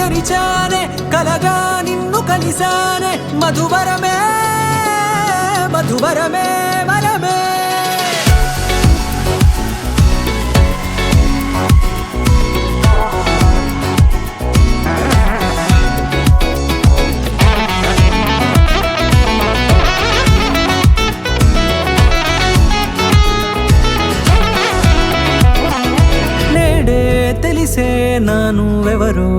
తెరిచానే కలగా నిన్ను కలిసానే మధువరమే మధువరమే వరమే తెలిసే నానువెవరో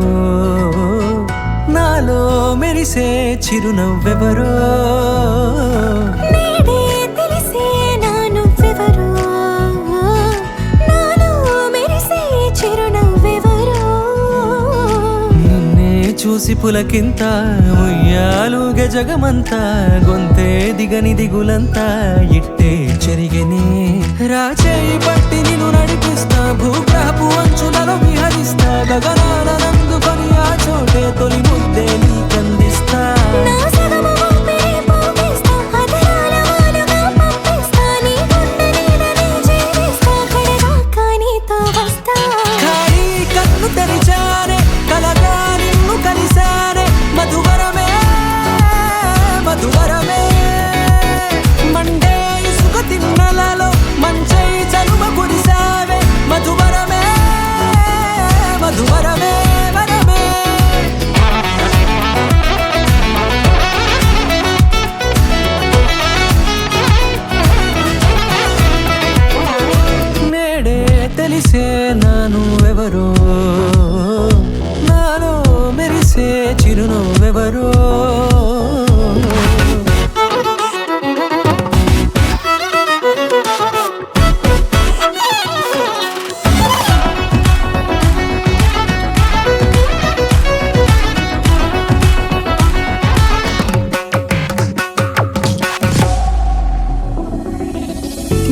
నాలో మెరిసే చిరునవ్వెవరో నేడే తెలిసే నానువెవరో నాలో మెరిసే చిరునవ్వెవరో నిన్నే చూసి పులకింత ఉయ్యాలుగే జగమంతా గొంతే దిగని దిగులంతా ఇట్టే చెరిగనే రాచేయి పట్టి నిన్ను నడిపిస్తా భూగ్రహపు అంచులలో విహరిస్తా గగనాన నందుకొని ఆ చోటే తొలి ముద్దే నీకందిస్తా నా సగము ఊపిరి పోగిస్తా అదరాల వాలుగా పంపిస్తా నీ గుండె నీడనే జీవిస్తా కడదాకా నీతో వస్తా ఖాళీ కన్ను తెరిచానే కలగా నిన్ను కలిసానే మధువరమే మధువరమే మండే ఇసుక తిన్నలలో మంచై చలువ కురిసావే మధువరమే మధువరమే వరమే నేడే తెలిసే నానువెవరో నాలో మెరిసే చిరునవ్వెవరో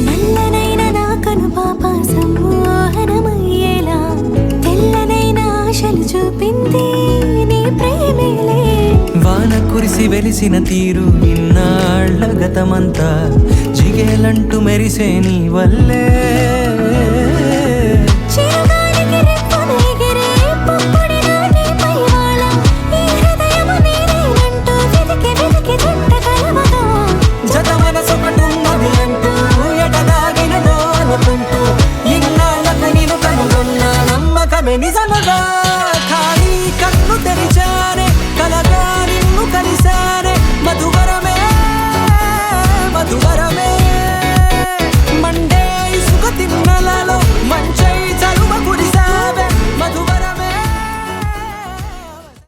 నల్లనైన నా కనుపాప సమ్మోహనమయ్యేలా తెల్లనైన ఆశలు చూపింది నీ ప్రేమేలే వాన కురిసి వెలిసిన తీరు ఇన్నాళ్ల గతమంతా జిగేలంటూ మెరిసే నీ వల్లే చిరుగాలికి రెప్పన ఎగిరే పుప్పొడిన నీపై వాళ ఈ హృదయము నీదేనంటూ వెతికి వెతికి జంట కలవగా జత మనసొకటున్నది అంటూ ఎటదాగినదో అనుకుంటూ ఇన్నాళ్ళకు నేను కనుగొన్న నమ్మకమే నిజముగా ఖాళీ కన్ను తెరిచానే కలగా నిన్ను కలిసానే మధువరమే మధువరమే మండే ఇసుక తిన్నలలో